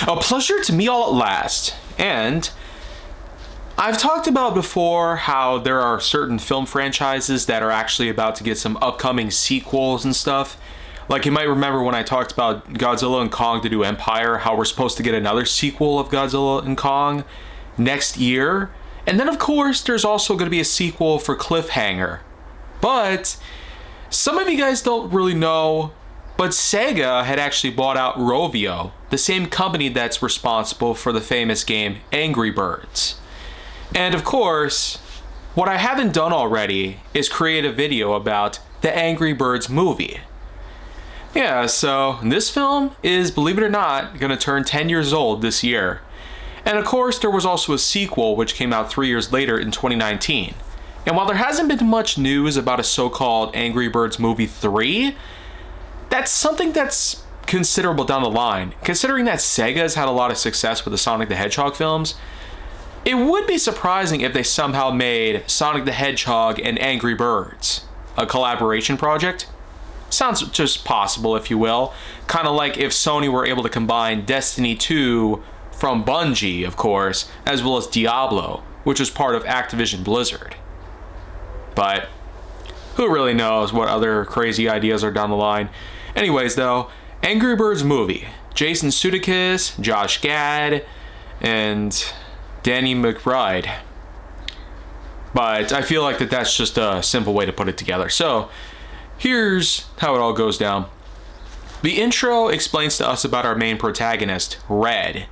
A pleasure to meet all at last. And I've talked about before how there are certain film franchises that are actually about to get some upcoming sequels and stuff. Like, you might remember when I talked about Godzilla and Kong: The New Empire, how we're supposed to get another sequel of Godzilla and Kong next year. And then, of course, there's also going to be a sequel for Cliffhanger. But some of you guys don't really know, but Sega had actually bought out Rovio, the same company that's responsible for the famous game Angry Birds. And of course, what I haven't done already is create a video about the Angry Birds movie. Yeah, so this film is, believe it or not, going to turn 10 years old this year. And of course, there was also a sequel which came out 3 years later in 2019. And while there hasn't been much news about a so-called Angry Birds Movie 3, that's something that's considerable down the line. Considering that Sega has had a lot of success with the Sonic the Hedgehog films, it would be surprising if they somehow made Sonic the Hedgehog and Angry Birds a collaboration project. Sounds just possible, if you will. Kind of like if Sony were able to combine Destiny 2 from Bungie, of course, as well as Diablo, which was part of Activision Blizzard. But who really knows what other crazy ideas are down the line. Anyways, though, Angry Birds movie. Jason Sudeikis, Josh Gad, and Danny McBride. But I feel like that's just a simple way to put it together. So, here's how it all goes down. The intro explains to us about our main protagonist, Red.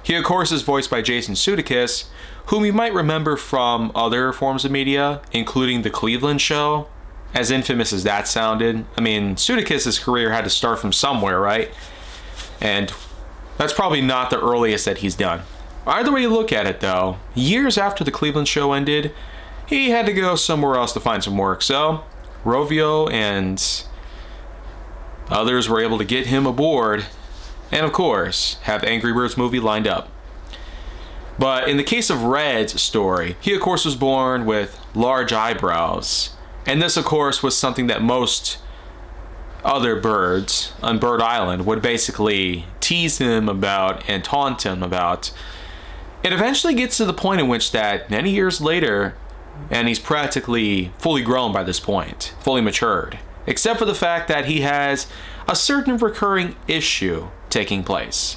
He, of course, is voiced by Jason Sudeikis, whom you might remember from other forms of media, including The Cleveland Show. As infamous as that sounded, I mean, Sudeikis' career had to start from somewhere, right? And that's probably not the earliest that he's done. Either way you look at it, though, years after The Cleveland Show ended, he had to go somewhere else to find some work. So, Rovio and others were able to get him aboard, and of course, have Angry Birds movie lined up. But in the case of Red's story, he of course was born with large eyebrows. And this, of course, was something that most other birds on Bird Island would basically tease him about and taunt him about. It eventually gets to the point in which that many years later, and he's practically fully grown by this point, fully matured, except for the fact that he has a certain recurring issue taking place.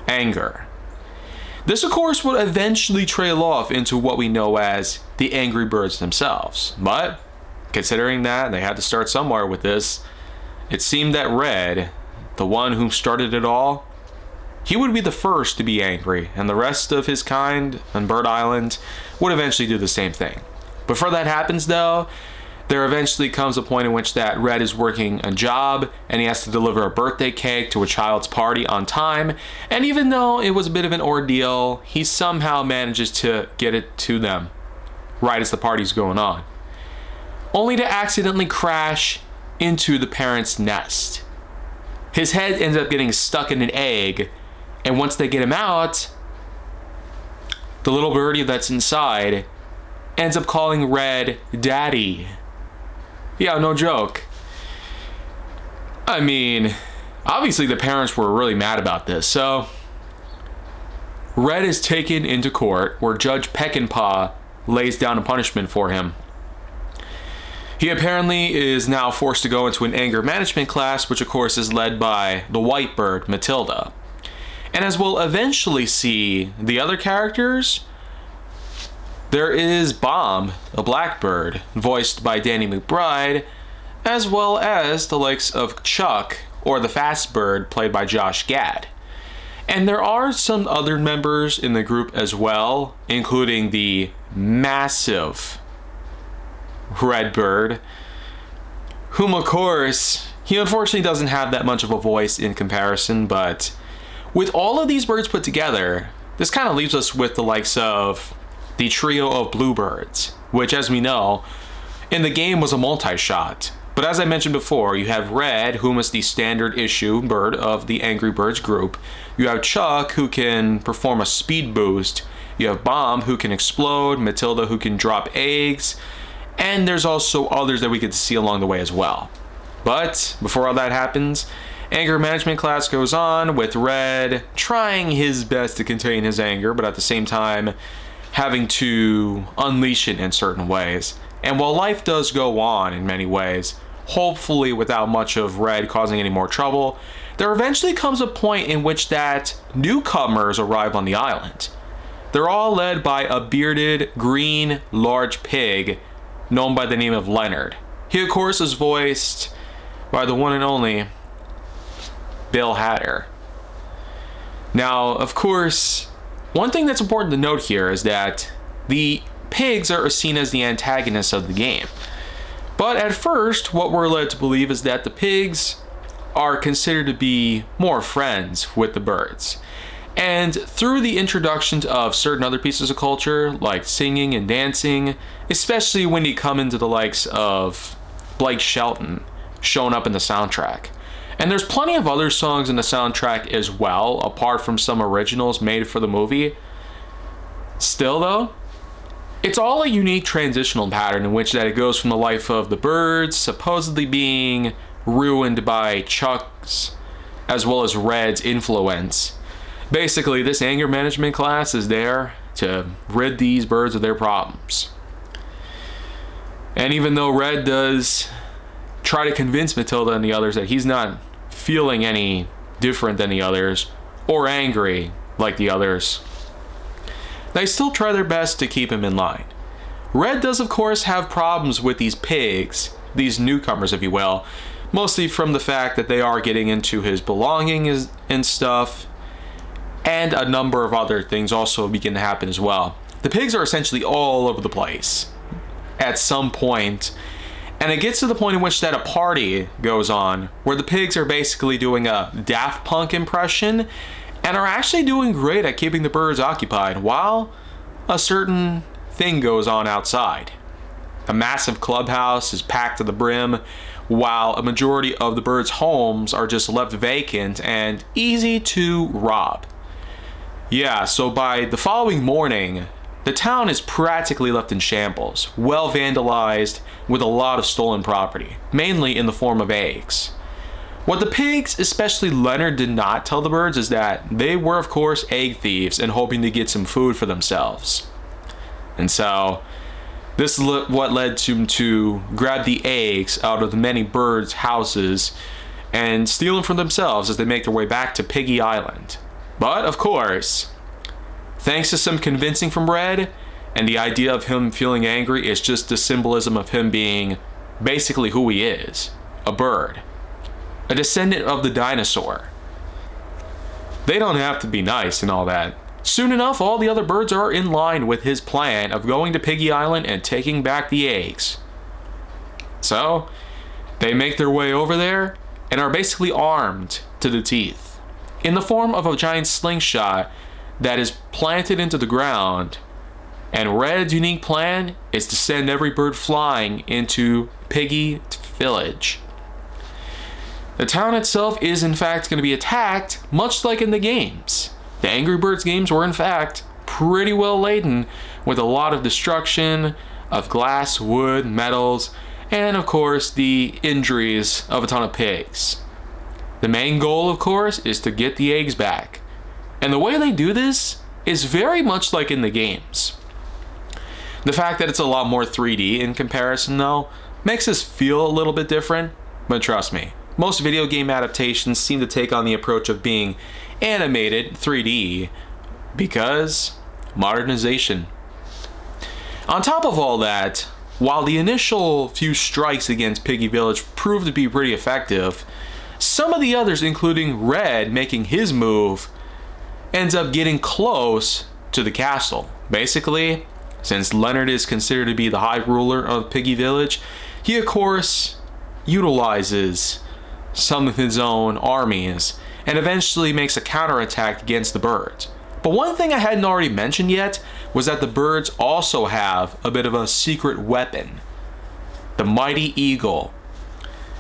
Anger. This, of course, would eventually trail off into what we know as the Angry Birds themselves. But, considering that they had to start somewhere with this, it seemed that Red, the one who started it all, he would be the first to be angry, and the rest of his kind on Bird Island would eventually do the same thing. Before that happens, though, there eventually comes a point in which that Red is working a job and he has to deliver a birthday cake to a child's party on time. And even though it was a bit of an ordeal, he somehow manages to get it to them right as the party's going on, only to accidentally crash into the parents' nest. His head ends up getting stuck in an egg, and once they get him out, the little birdie that's inside ends up calling Red Daddy. Yeah, no joke. I mean, obviously the parents were really mad about this, so Red is taken into court where Judge Peckinpah lays down a punishment for him. He apparently is now forced to go into an anger management class, which of course is led by the white bird, Matilda. And as we'll eventually see the other characters, there is Bomb, a blackbird, voiced by Danny McBride, as well as the likes of Chuck, or the fast bird, played by Josh Gad. And there are some other members in the group as well, including the massive Red Bird, whom of course, he unfortunately doesn't have that much of a voice in comparison, but with all of these birds put together, this kind of leaves us with the likes of the trio of bluebirds, which, as we know, in the game was a multi-shot. But as I mentioned before, you have Red, whom is the standard issue bird of the Angry Birds group. You have Chuck, who can perform a speed boost. You have Bomb, who can explode. Matilda, who can drop eggs. And there's also others that we get to see along the way as well. But before all that happens, Anger management class goes on with Red trying his best to contain his anger, but at the same time having to unleash it in certain ways. And while life does go on in many ways, hopefully without much of Red causing any more trouble, there eventually comes a point in which that newcomers arrive on the island. They're all led by a bearded, green, large pig known by the name of Leonard. He, of course, is voiced by the one and only Bill Hader. Now, of course, one thing that's important to note here is that the pigs are seen as the antagonists of the game. But at first, what we're led to believe is that the pigs are considered to be more friends with the birds. And through the introductions of certain other pieces of culture, like singing and dancing, especially when you come into the likes of Blake Shelton showing up in the soundtrack. And there's plenty of other songs in the soundtrack as well, apart from some originals made for the movie. Still though, it's all a unique transitional pattern in which that it goes from the life of the birds supposedly being ruined by Chuck's as well as Red's influence. Basically, this anger management class is there to rid these birds of their problems. And even though Red does try to convince Matilda and the others that he's not feeling any different than the others or angry like the others, they still try their best to keep him in line. Red does, of course, have problems with these pigs, these newcomers, if you will, mostly from the fact that they are getting into his belongings and stuff, and a number of other things also begin to happen as well. The pigs are essentially all over the place at some point, and it gets to the point in which that a party goes on where the pigs are basically doing a Daft Punk impression and are actually doing great at keeping the birds occupied while a certain thing goes on outside. A massive clubhouse is packed to the brim, while a majority of the birds' homes are just left vacant and easy to rob. Yeah, so by the following morning, the town is practically left in shambles, well vandalized with a lot of stolen property, mainly in the form of eggs. What the pigs, especially Leonard, did not tell the birds is that they were, of course, egg thieves and hoping to get some food for themselves. And so, this is what led them to grab the eggs out of the many birds' houses and steal them for themselves as they make their way back to Piggy Island. But, of course, thanks to some convincing from Red, and the idea of him feeling angry is just the symbolism of him being basically who he is, a bird. A descendant of the dinosaur. They don't have to be nice and all that. Soon enough, all the other birds are in line with his plan of going to Piggy Island and taking back the eggs. So, they make their way over there and are basically armed to the teeth, in the form of a giant slingshot that is planted into the ground. And Red's unique plan is to send every bird flying into Piggy Village. The town itself is in fact going to be attacked, much like in the games. The Angry Birds games were in fact pretty well laden with a lot of destruction of glass, wood, metals, and of course the injuries of a ton of pigs. The main goal, of course, is to get the eggs back. And the way they do this is very much like in the games. The fact that it's a lot more 3D in comparison, though, makes this feel a little bit different, but trust me, most video game adaptations seem to take on the approach of being animated 3D because modernization. On top of all that, while the initial few strikes against Piggy Village proved to be pretty effective, some of the others, including Red making his move, ends up getting close to the castle. Basically, since Leonard is considered to be the high ruler of Piggy Village, he of course utilizes some of his own armies and eventually makes a counterattack against the birds. But one thing I hadn't already mentioned yet was that the birds also have a bit of a secret weapon. The Mighty Eagle.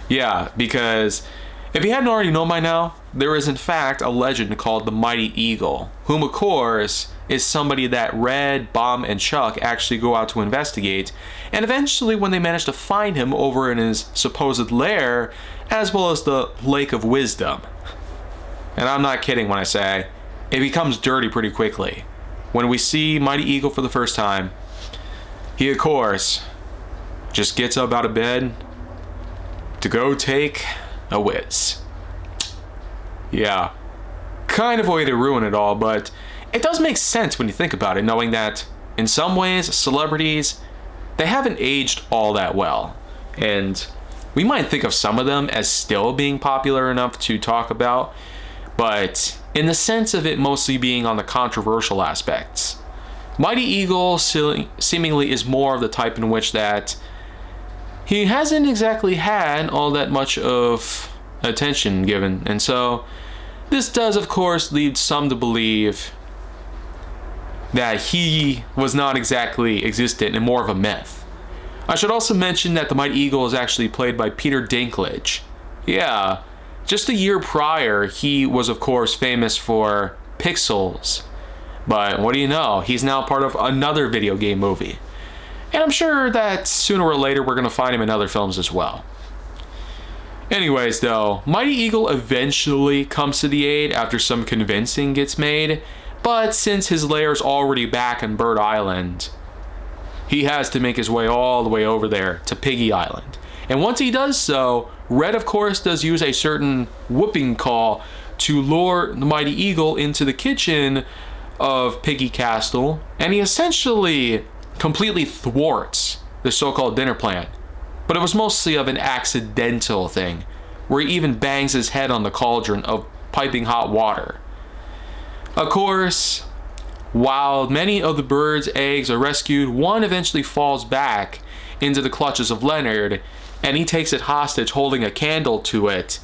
Yeah, because if you hadn't already known by now, there is in fact a legend called the Mighty Eagle, whom of course is somebody that Red, Bomb, and Chuck actually go out to investigate, and eventually when they manage to find him over in his supposed lair, as well as the Lake of Wisdom, And I'm not kidding when I say it becomes dirty pretty quickly. When we see Mighty Eagle for the first time, he, of course, just gets up out of bed to go take a whiz. Yeah, kind of a way to ruin it all, but it does make sense when you think about it, knowing that in some ways, celebrities, they haven't aged all that well. And we might think of some of them as still being popular enough to talk about, but in the sense of it mostly being on the controversial aspects, Mighty Eagle seemingly is more of the type in which that he hasn't exactly had all that much of attention given. And so this does, of course, lead some to believe that he was not exactly existent and more of a myth. I should also mention that the Mighty Eagle is actually played by Peter Dinklage. Yeah, just a year prior, he was, of course, famous for Pixels. But what do you know? He's now part of another video game movie. And I'm sure that sooner or later we're going to find him in other films as well. Anyways, though, Mighty Eagle eventually comes to the aid after some convincing gets made. But since his lair's already back in Bird Island, he has to make his way all the way over there to Piggy Island. And once he does so, Red, of course, does use a certain whooping call to lure the Mighty Eagle into the kitchen of Piggy Castle, and he essentially completely thwarts the so-called dinner plan. But it was mostly of an accidental thing, where he even bangs his head on the cauldron of piping hot water. Of course, while many of the bird's eggs are rescued, one eventually falls back into the clutches of Leonard, and he takes it hostage holding a candle to it.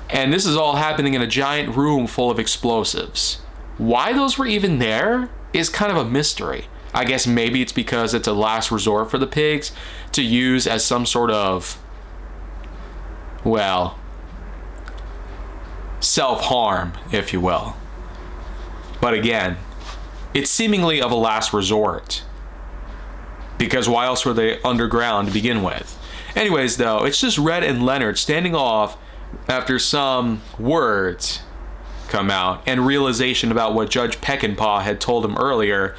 And this is all happening in a giant room full of explosives. Why those were even there is kind of a mystery. I guess maybe it's because it's a last resort for the pigs to use as some sort of, well, self-harm, if you will. But again, it's seemingly of a last resort, because why else were they underground to begin with? Anyways, though, it's just Red and Leonard standing off after some words come out and realization about what Judge Peckinpah had told him earlier.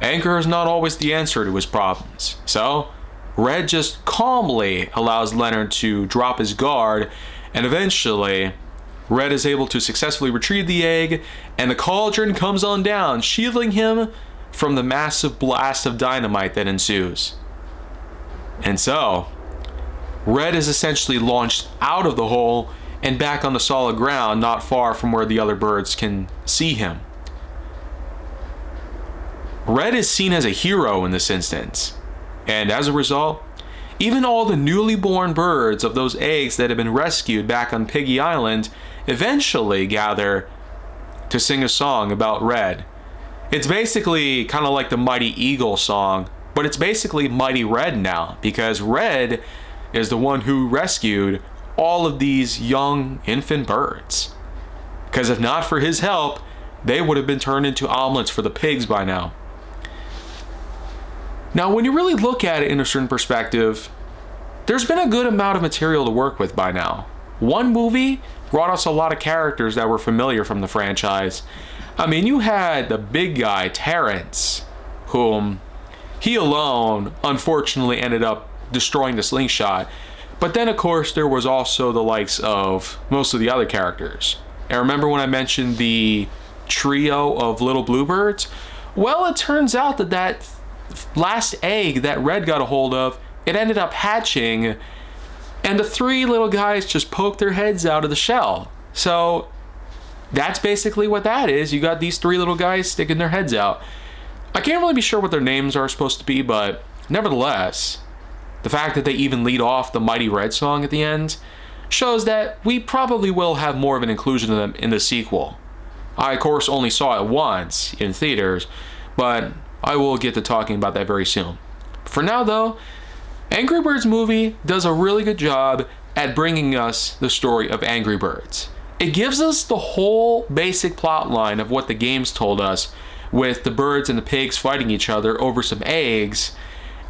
Anger is not always the answer to his problems. So Red just calmly allows Leonard to drop his guard, and eventually Red is able to successfully retrieve the egg, and the cauldron comes on down, shielding him from the massive blast of dynamite that ensues. And so Red is essentially launched out of the hole and back on the solid ground, not far from where the other birds can see him. Red is seen as a hero in this instance, and as a result, even all the newly born birds of those eggs that have been rescued back on Piggy Island eventually gather to sing a song about Red. It's basically kind of like the Mighty Eagle song, but it's basically Mighty Red now, because Red is the one who rescued all of these young infant birds. Because if not for his help, they would have been turned into omelets for the pigs by now. Now, when you really look at it in a certain perspective, there's been a good amount of material to work with by now. One movie brought us a lot of characters that were familiar from the franchise. I mean, you had the big guy, Terrence, whom he alone unfortunately ended up destroying the slingshot. But then, of course, there was also the likes of most of the other characters. And remember when I mentioned the trio of little bluebirds? Well, it turns out that last egg that Red got a hold of, it ended up hatching, and the three little guys just poked their heads out of the shell. So that's basically what that is. You got these three little guys sticking their heads out. I can't really be sure what their names are supposed to be, but nevertheless, the fact that they even lead off the Mighty Red song at the end shows that we probably will have more of an inclusion of them in the sequel. I, of course, only saw it once in theaters, but I will get to talking about that very soon. For now, though, Angry Birds movie does a really good job at bringing us the story of Angry Birds. It gives us the whole basic plot line of what the games told us, with the birds and the pigs fighting each other over some eggs,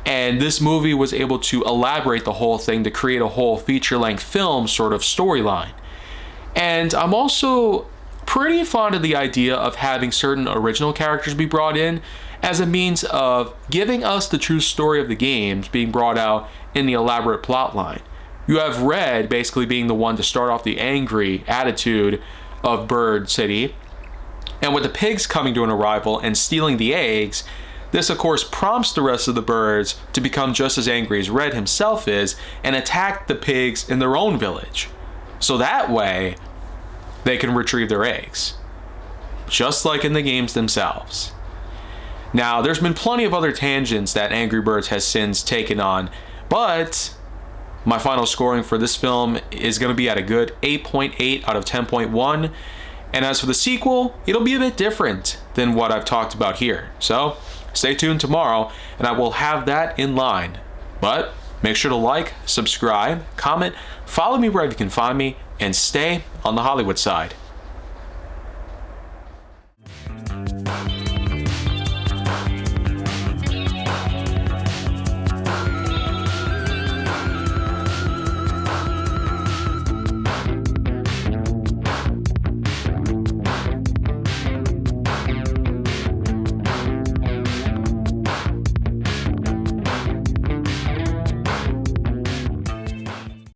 and this movie was able to elaborate the whole thing to create a whole feature-length film sort of storyline. And I'm also pretty fond of the idea of having certain original characters be brought in as a means of giving us the true story of the games being brought out in the elaborate plot line. You have Red basically being the one to start off the angry attitude of Bird City, and with the pigs coming to an arrival and stealing the eggs, this of course prompts the rest of the birds to become just as angry as Red himself is and attack the pigs in their own village. So that way, they can retrieve their eggs, just like in the games themselves. Now, there's been plenty of other tangents that Angry Birds has since taken on, but my final scoring for this film is going to be at a good 8.8 out of 10.1. And as for the sequel, it'll be a bit different than what I've talked about here. So, stay tuned tomorrow, and I will have that in line. But make sure to like, subscribe, comment, follow me wherever you can find me, and stay on the Hollywood side.